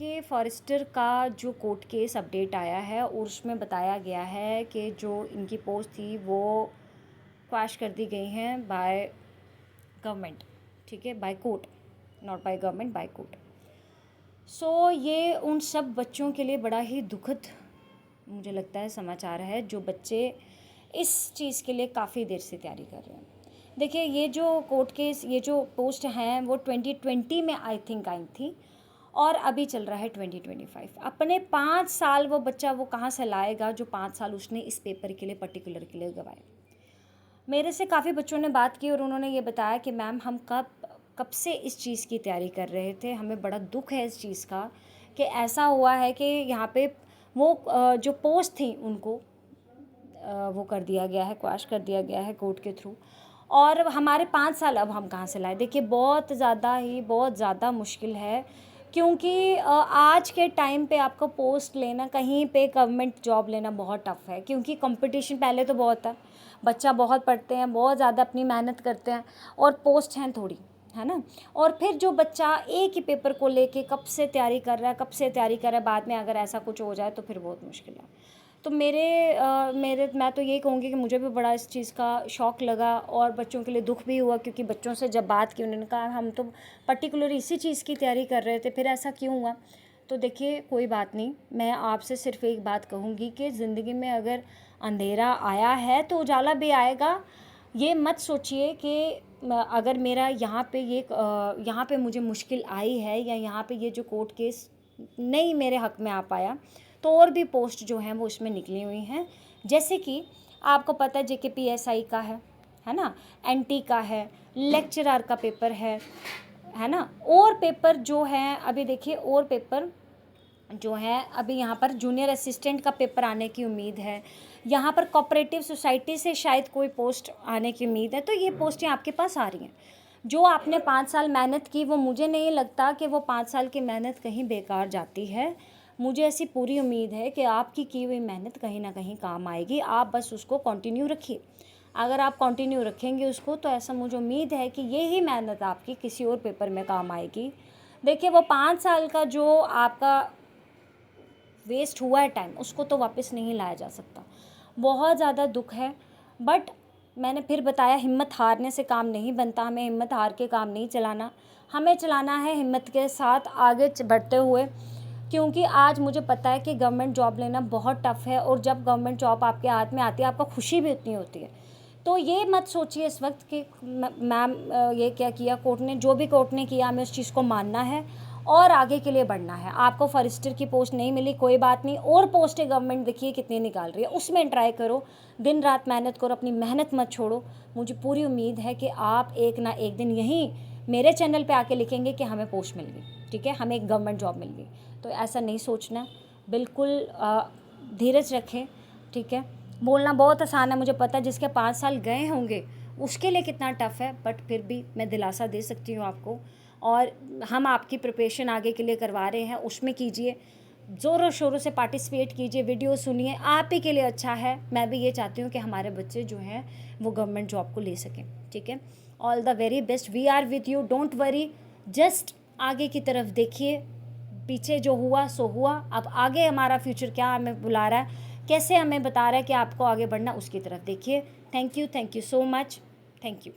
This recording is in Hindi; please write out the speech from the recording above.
देखिए, फॉरेस्टर का जो कोर्ट केस अपडेट आया है और उसमें बताया गया है कि जो इनकी पोस्ट थी वो क्वैश कर दी गई हैं बाय गवर्नमेंट, ठीक है, by court, not by government, by court. So ये उन सब बच्चों के लिए बड़ा ही दुखद मुझे लगता है समाचार है, जो बच्चे इस चीज़ के लिए काफ़ी देर से तैयारी कर रहे हैं। देखिए, ये जो कोर्ट केस, ये जो पोस्ट हैं वो 2020 में आई थिंक आई थी और अभी चल रहा है 2025। अपने 5 साल वो बच्चा वो कहाँ से लाएगा जो 5 साल उसने इस पेपर के लिए पर्टिकुलर के लिए गवाए। मेरे से काफ़ी बच्चों ने बात की और उन्होंने ये बताया कि मैम हम कब से इस चीज़ की तैयारी कर रहे थे, हमें बड़ा दुख है इस चीज़ का कि ऐसा हुआ है कि यहाँ पे वो जो पोस्ट थी उनको वो कर दिया गया है, क्वैश कर दिया गया है कोर्ट के थ्रू, और हमारे 5 साल अब हम कहाँ से लाएँ। देखिए, बहुत ज़्यादा मुश्किल है, क्योंकि आज के टाइम पे आपको पोस्ट लेना, कहीं पे गवर्नमेंट जॉब लेना बहुत टफ़ है, क्योंकि कंपटीशन पहले तो बहुत था, बच्चा बहुत पढ़ते हैं, बहुत ज़्यादा अपनी मेहनत करते हैं और पोस्ट हैं थोड़ी, है ना। और फिर जो बच्चा एक ही पेपर को लेके कब से तैयारी कर रहा है, बाद में अगर ऐसा कुछ हो जाए तो फिर बहुत मुश्किल है। तो मैं तो यही कहूँगी कि मुझे भी बड़ा इस चीज़ का शौक़ लगा और बच्चों के लिए दुख भी हुआ, क्योंकि बच्चों से जब बात की उन्होंने कहा हम तो पर्टिकुलर इसी चीज़ की तैयारी कर रहे थे, फिर ऐसा क्यों हुआ। तो देखिए, कोई बात नहीं, मैं आपसे सिर्फ एक बात कहूँगी कि ज़िंदगी में अगर अंधेरा आया है तो उजाला भी आएगा। ये मत सोचिए कि अगर मेरा यहाँ पे मुझे मुश्किल आई है या यहाँ पे ये जो कोर्ट केस नहीं मेरे हक़ में आ पाया, तो और भी पोस्ट जो हैं वो इसमें निकली हुई हैं। जैसे कि आपको पता है JKPSI का है ना, NT का है, लेक्चरर का पेपर है ना, और पेपर जो हैं अभी देखिए, और पेपर जो है अभी यहाँ पर जूनियर असिस्टेंट का पेपर आने की उम्मीद है, यहाँ पर कोऑपरेटिव सोसाइटी से शायद कोई पोस्ट आने की उम्मीद है। तो ये पोस्टें आपके पास आ रही हैं। जो आपने 5 साल मेहनत की, वो मुझे नहीं लगता कि वो 5 साल की मेहनत कहीं बेकार जाती है। मुझे ऐसी पूरी उम्मीद है कि आपकी की हुई मेहनत कहीं ना कहीं काम आएगी। आप बस उसको कंटिन्यू रखिए। अगर आप कंटिन्यू रखेंगे उसको, तो ऐसा मुझे उम्मीद है कि यही मेहनत आपकी किसी और पेपर में काम आएगी। देखिए, वो 5 साल का जो आपका वेस्ट हुआ है टाइम, उसको तो वापस नहीं लाया जा सकता। बहुत ज़्यादा दुख है, बट मैंने फिर बताया, हिम्मत हारने से काम नहीं बनता। हमें हिम्मत हार के काम नहीं चलाना, हमें चलाना है हिम्मत के साथ आगे बढ़ते हुए, क्योंकि आज मुझे पता है कि गवर्नमेंट जॉब लेना बहुत टफ़ है, और जब गवर्नमेंट जॉब आपके हाथ में आती है आपको खुशी भी उतनी होती है। तो ये मत सोचिए इस वक्त कि मैम ये क्या किया कोर्ट ने, जो भी कोर्ट ने किया हमें उस चीज़ को मानना है और आगे के लिए बढ़ना है। आपको फॉरेस्टर की पोस्ट नहीं मिली, कोई बात नहीं, और पोस्टें गवर्नमेंट देखिए कितनी निकाल रही है, उसमें ट्राई करो, दिन रात मेहनत करो, अपनी मेहनत मत छोड़ो। मुझे पूरी उम्मीद है कि आप एक ना एक दिन यहीं मेरे चैनल पे आके लिखेंगे कि हमें पोस्ट मिल गई, ठीक है, हमें एक गवर्नमेंट जॉब मिल गई। तो ऐसा नहीं सोचना, बिल्कुल धीरज रखें, ठीक है। बोलना बहुत आसान है, मुझे पता है, जिसके 5 साल गए होंगे उसके लिए कितना टफ़ है, बट फिर भी मैं दिलासा दे सकती हूँ आपको। और हम आपकी प्रिपरेशन आगे के लिए करवा रहे हैं, उसमें कीजिए, ज़ोरों शोरों से पार्टिसिपेट कीजिए, वीडियो सुनिए, आप ही के लिए अच्छा है। मैं भी ये चाहती हूँ कि हमारे बच्चे जो हैं वो गवर्नमेंट जॉब को ले सकें, ठीक है। All the very best, we are with you, don't worry, just आगे की तरफ देखिए। पीछे जो हुआ सो हुआ, अब आगे हमारा फ्यूचर क्या हमें बुला रहा है, कैसे हमें बता रहा है कि आपको आगे बढ़ना, उसकी तरफ देखिए। Thank you so much, thank you.